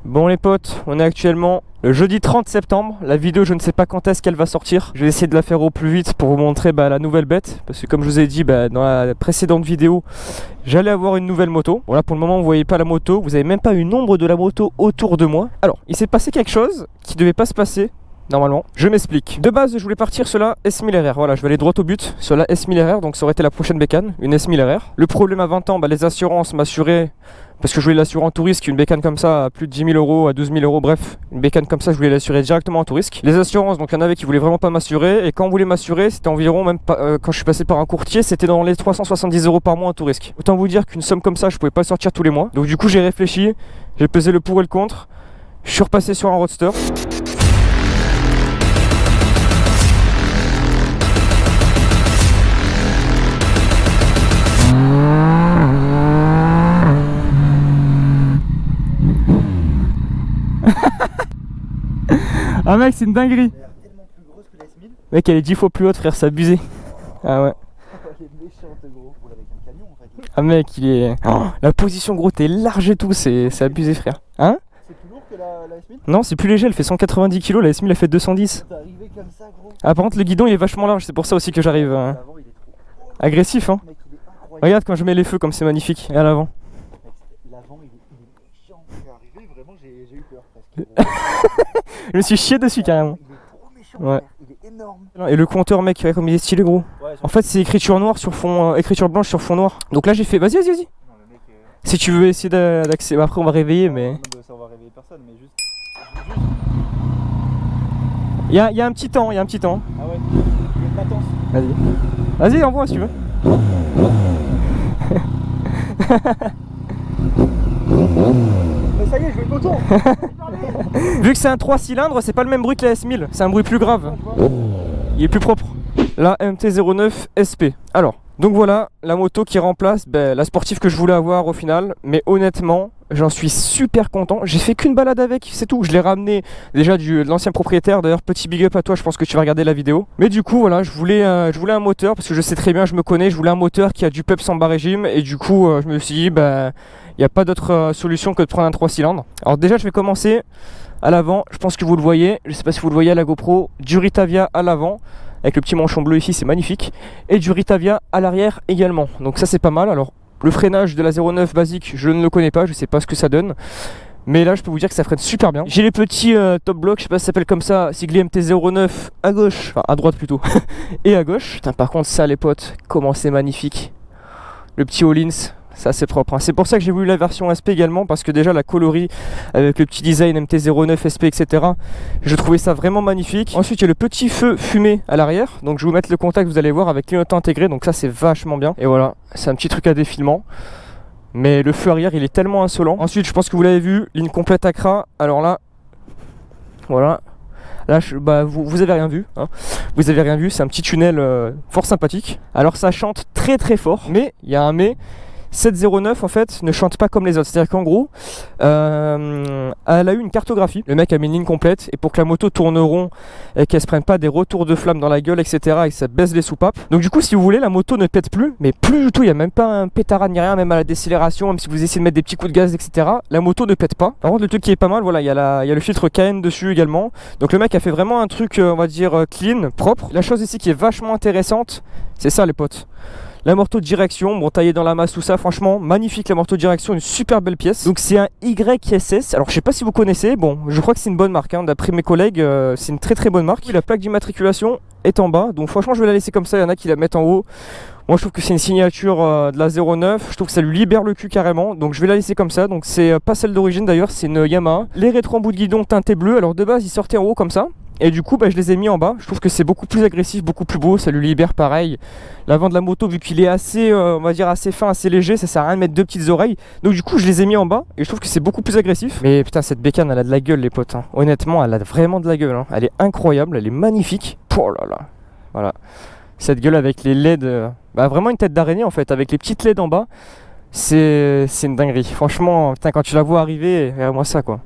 Bon les potes, on est actuellement le jeudi 30 septembre. La vidéo, je ne sais pas quand est-ce qu'elle va sortir. Je vais essayer de la faire au plus vite pour vous montrer la nouvelle bête. Parce que comme je vous ai dit dans la précédente vidéo, j'allais avoir une nouvelle moto. Bon là pour le moment vous voyez pas la moto, vous avez même pas une ombre de la moto autour de moi. Alors il s'est passé quelque chose qui devait pas se passer normalement. Je m'explique. De base je voulais partir sur la S1000RR. Voilà, je vais aller droit au but sur la S1000RR. Donc ça aurait été la prochaine bécane, une S1000RR. Le problème à 20 ans, les assurances m'assuraient. Parce que je voulais l'assurer en tout risque, une bécane comme ça à plus de 10 000 euros, à 12 000 euros, bref, une bécane comme ça, je voulais l'assurer directement en tout risque. Les assurances, donc il y en avait qui voulaient vraiment pas m'assurer, et quand on voulait m'assurer, c'était environ, même pas, quand je suis passé par un courtier, c'était dans les 370 euros par mois en tout risque. Autant vous dire qu'une somme comme ça, je pouvais pas sortir tous les mois. Donc du coup, j'ai réfléchi, j'ai pesé le pour et le contre, je suis repassé sur un roadster. Ah mec, c'est une dinguerie. Elle est tellement plus grosse que la S1000. Mec, elle est 10 fois plus haute, frère, c'est abusé. Ah ouais. Elle est méchante, gros. Pour avec un camion, en fait. Ah mec, il est... Oh, la position, gros, t'es large et tout, c'est abusé, frère. Hein? C'est plus lourd que la S1000? Non, c'est plus léger, elle fait 190 kg, la S1000 elle fait 210. T'es arrivé comme ça, gros. Ah par contre, le guidon il est vachement large, c'est pour ça aussi que j'arrive. L'avant, il est trop... Agressif, hein. Mec, il est incroyable. Regarde quand je mets les feux, comme c'est magnifique. Et à l'avant. L'avant, il est chiant. C'est arrivé, vraiment, j'ai eu peur. Je me suis chié dessus carrément. Il est trop méchant, ouais. Il est énorme. Et le compteur mec, ouais, comme il est stylé gros. Ouais, en fait c'est écriture noire sur fond, écriture blanche sur fond noir. Donc là j'ai fait, vas-y. Si tu veux essayer d'accéder, après on va réveiller mais... Non, ça on va réveiller personne mais juste... Il y a un petit temps, Ah ouais, il y a une latence. Vas-y, envoie si tu veux. Mais ça y est, je vais le moton. Vu que c'est un 3 cylindres, c'est pas le même bruit que la S1000, c'est un bruit plus grave. Il est plus propre. La MT-09 SP. Alors, donc voilà, la moto qui remplace la sportive que je voulais avoir au final. Mais honnêtement, j'en suis super content. J'ai fait qu'une balade avec, c'est tout. Je l'ai ramené déjà de l'ancien propriétaire. D'ailleurs, petit big up à toi, je pense que tu vas regarder la vidéo. Mais du coup, voilà, je voulais un moteur parce que je sais très bien, je me connais. Je voulais un moteur qui a du peps en bas régime. Et du coup, je me suis dit, il n'y a pas d'autre solution que de prendre un 3 cylindres. Alors déjà, je vais commencer à l'avant. Je pense que vous le voyez. Je sais pas si vous le voyez à la GoPro. Du Ritavia à l'avant. Avec le petit manchon bleu ici, c'est magnifique. Et du Ritavia à l'arrière également. Donc ça, c'est pas mal. Alors, le freinage de la 09 basique, je ne le connais pas. Je sais pas ce que ça donne. Mais là, je peux vous dire que ça freine super bien. J'ai les petits top blocks, je sais pas si ça s'appelle comme ça, siglé MT-09 à gauche. Enfin, à droite plutôt. Et à gauche. Putain, par contre, ça, les potes, comment c'est magnifique. Le petit Hollins. Ça c'est propre, hein. C'est pour ça que j'ai voulu la version SP également, parce que déjà la coloris avec le petit design MT-09 SP etc, je trouvais ça vraiment magnifique. Ensuite il y a le petit feu fumé à l'arrière, donc je vais vous mettre le contact, vous allez voir, avec clignotant intégré, donc ça c'est vachement bien. Et voilà, c'est un petit truc à défilement, mais le feu arrière il est tellement insolent. Ensuite je pense que vous l'avez vu, ligne complète Accra. Alors là, voilà. Là, vous avez rien vu, hein. Vous avez rien vu, c'est un petit tunnel fort sympathique. Alors ça chante très très fort, mais il y a un mais. Cette 09 en fait ne chante pas comme les autres, c'est-à-dire qu'en gros elle a eu une cartographie, le mec a mis une ligne complète et pour que la moto tourne rond et qu'elle se prenne pas des retours de flammes dans la gueule etc et que ça baisse les soupapes, donc du coup si vous voulez la moto ne pète plus, mais plus du tout, il n'y a même pas un pétard ni rien, même à la décélération, même si vous essayez de mettre des petits coups de gaz etc, la moto ne pète pas. Par contre le truc qui est pas mal, voilà, il y a le filtre KN dessus également, donc le mec a fait vraiment un truc on va dire clean, propre. La chose ici qui est vachement intéressante, c'est ça les potes. La morteau de direction, bon taillé dans la masse tout ça, franchement magnifique la morteau de direction, une super belle pièce. Donc c'est un YSS, alors je sais pas si vous connaissez, bon je crois que c'est une bonne marque, hein. D'après mes collègues c'est une très très bonne marque. La plaque d'immatriculation est en bas, donc franchement je vais la laisser comme ça, il y en a qui la mettent en haut. Moi je trouve que c'est une signature de la 09, je trouve que ça lui libère le cul carrément, donc je vais la laisser comme ça. Donc c'est pas celle d'origine d'ailleurs, c'est une Yamaha. Les rétro en bout de guidon teintés bleu, alors de base ils sortaient en haut comme ça. Et du coup je les ai mis en bas, je trouve que c'est beaucoup plus agressif, beaucoup plus beau, ça lui libère pareil. L'avant de la moto vu qu'il est assez, on va dire assez fin, assez léger, ça sert à rien de mettre deux petites oreilles. Donc du coup je les ai mis en bas et je trouve que c'est beaucoup plus agressif. Mais putain cette bécane elle a de la gueule les potes, hein. Honnêtement elle a vraiment de la gueule, hein. Elle est incroyable, elle est magnifique. Oh là là, voilà. Cette gueule avec les LED, vraiment une tête d'araignée en fait, avec les petites LED en bas. C'est une dinguerie, franchement, putain, quand tu la vois arriver, regarde-moi ça quoi.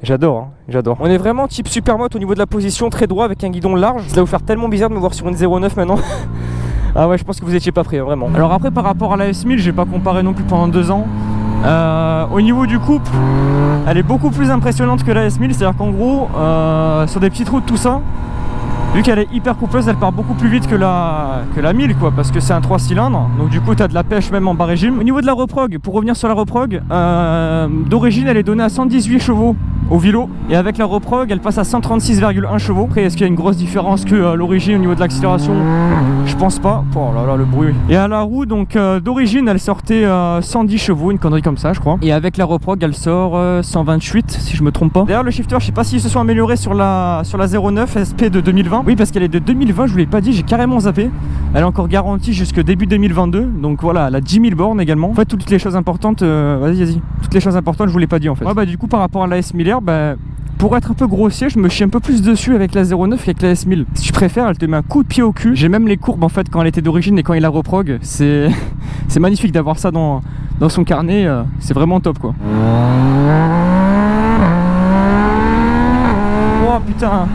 J'adore, hein, j'adore. On est vraiment type supermoto au niveau de la position, très droit avec un guidon large. Ça va vous faire tellement bizarre de me voir sur une 09 maintenant. Ah ouais, je pense que vous étiez pas prêts, hein, vraiment. Alors après par rapport à la S1000, j'ai pas comparé non plus pendant 2 ans. Au niveau du couple, elle est beaucoup plus impressionnante que la S1000, c'est-à-dire qu'en gros, sur des petites routes, tout ça, vu qu'elle est hyper coupleuse, elle part beaucoup plus vite que la 1000 quoi, parce que c'est un 3 cylindres, donc du coup tu as de la pêche même en bas régime. Au niveau de la reprog, pour revenir sur la reprog, d'origine elle est donnée à 118 chevaux au vélo, et avec la reprog elle passe à 136,1 chevaux. Après est-ce qu'il y a une grosse différence que l'origine au niveau de l'accélération? Je pense pas. Oh là là le bruit. Et à la roue donc d'origine elle sortait 110 chevaux, une connerie comme ça je crois, et avec la reprog elle sort 128 si je me trompe pas. D'ailleurs le shifter je sais pas s'ils se sont améliorés sur la 09 SP de 2020. Oui parce qu'elle est de 2020, je vous l'ai pas dit, j'ai carrément zappé. Elle est encore garantie jusque début 2022, donc voilà, elle a 10 000 bornes également. En fait toutes les choses importantes, vas-y, toutes les choses importantes je vous l'ai pas dit en fait. Ouais bah du coup par rapport à la S1000R, bah pour être un peu grossier, je me chie un peu plus dessus avec la 09 qu'avec la S1000. Si tu préfères, elle te met un coup de pied au cul. J'ai même les courbes en fait quand elle était d'origine et quand il la reprog. C'est magnifique d'avoir ça dans son carnet. C'est vraiment top quoi. Oh putain.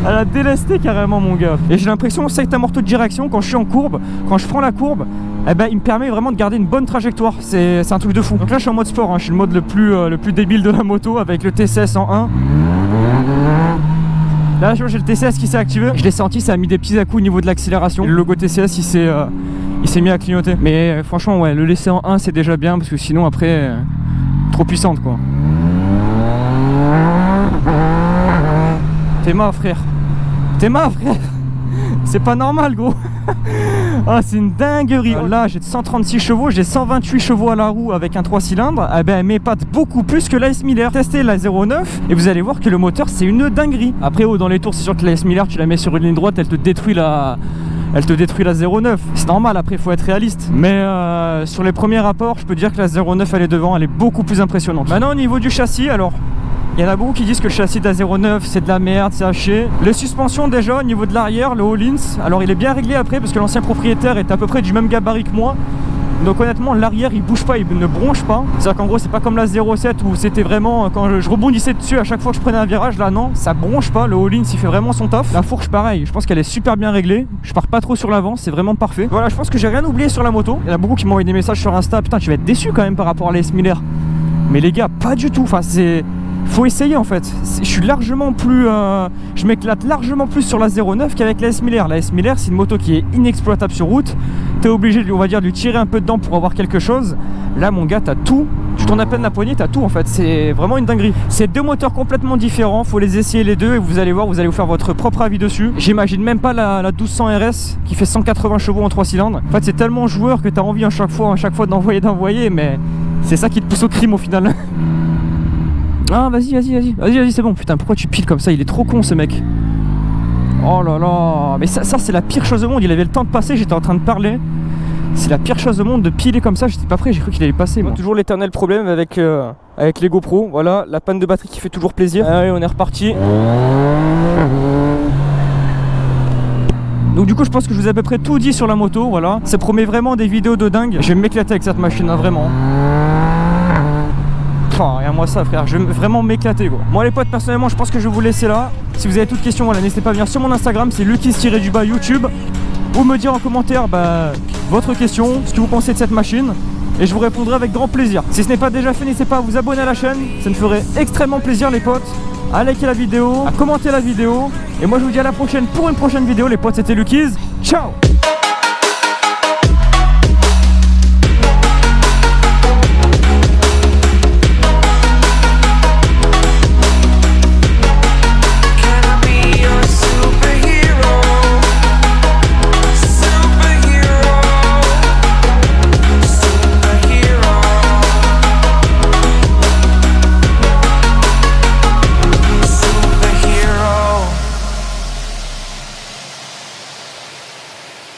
Elle a délesté carrément mon gars. Et j'ai l'impression, c'est que ta morceau de direction, quand je suis en courbe, quand je prends la courbe, eh ben, il me permet vraiment de garder une bonne trajectoire. C'est un truc de fou. Donc là je suis en mode sport, hein. Je suis le mode le plus débile de la moto avec le TCS en 1. Là j'ai le TCS qui s'est activé. Je l'ai senti, ça a mis des petits à-coups au niveau de l'accélération. Le logo TCS il s'est mis à clignoter. Mais franchement ouais, le laisser en 1 c'est déjà bien, parce que sinon après trop puissante quoi. T'es mort frère. T'es mort frère. C'est pas normal gros. Ah c'est une dinguerie. Là j'ai 136 chevaux, j'ai 128 chevaux à la roue avec un 3 cylindres. Eh ben elle m'épate beaucoup plus que la S1000R. Testez la 09 et vous allez voir que le moteur c'est une dinguerie. Après dans les tours c'est sûr que la S1000R tu la mets sur une ligne droite, elle te détruit la 09. C'est normal, après il faut être réaliste. Mais sur les premiers rapports je peux dire que la 09 elle est devant, elle est beaucoup plus impressionnante. Maintenant au niveau du châssis, alors il y en a beaucoup qui disent que le châssis de la 09 c'est de la merde, c'est haché. Les suspensions déjà au niveau de l'arrière, le Öhlins, alors il est bien réglé après parce que l'ancien propriétaire est à peu près du même gabarit que moi. Donc honnêtement l'arrière il bouge pas, il ne bronche pas. C'est à dire qu'en gros c'est pas comme la 07 où c'était vraiment quand je rebondissais dessus à chaque fois que je prenais un virage. Là non, ça bronche pas, le Öhlins il fait vraiment son taf. La fourche pareil, je pense qu'elle est super bien réglée. Je pars pas trop sur l'avant, c'est vraiment parfait. Voilà, je pense que j'ai rien oublié sur la moto. Il y en a beaucoup qui m'ont envoyé des messages sur Insta, putain tu vas être déçu quand même par rapport à la S1000R. Mais les gars, pas du tout, enfin c'est... Faut essayer en fait. Je suis largement plus je m'éclate largement plus sur la 09 qu'avec la S1000R. La S1000R c'est une moto qui est inexploitable sur route. T'es obligé on va dire de lui tirer un peu dedans pour avoir quelque chose. Là mon gars t'as tout. Tu tournes à peine la poignée, t'as tout en fait. C'est vraiment une dinguerie. C'est deux moteurs complètement différents. Faut les essayer les deux et vous allez voir, vous allez vous faire votre propre avis dessus. J'imagine même pas la 1200 RS qui fait 180 chevaux en 3 cylindres. En fait c'est tellement joueur que t'as envie à chaque fois d'envoyer, mais c'est ça qui te pousse au crime au final. Ah vas-y c'est bon. Putain pourquoi tu piles comme ça, il est trop con ce mec. Oh là là. Mais ça c'est la pire chose au monde. Il avait le temps de passer, j'étais en train de parler. C'est la pire chose au monde de piler comme ça. J'étais pas prêt, j'ai cru qu'il allait passer moi. Toujours l'éternel problème avec les GoPro. Voilà, la panne de batterie qui fait toujours plaisir. Allez on est reparti. Donc du coup je pense que je vous ai à peu près tout dit sur la moto. Voilà, ça promet vraiment des vidéos de dingue. Je vais m'éclater avec cette machine hein, vraiment. Regarde-moi ça frère, je vais vraiment m'éclater quoi. Bon les potes, personnellement je pense que je vais vous laisser là. Si vous avez toutes questions, voilà, n'hésitez pas à venir sur mon Instagram, c'est Lukis_YouTube, ou me dire en commentaire votre question, ce que vous pensez de cette machine, et je vous répondrai avec grand plaisir. Si ce n'est pas déjà fait, n'hésitez pas à vous abonner à la chaîne, ça me ferait extrêmement plaisir les potes. À liker la vidéo, à commenter la vidéo, et moi je vous dis à la prochaine pour une prochaine vidéo les potes, c'était Lukis, ciao.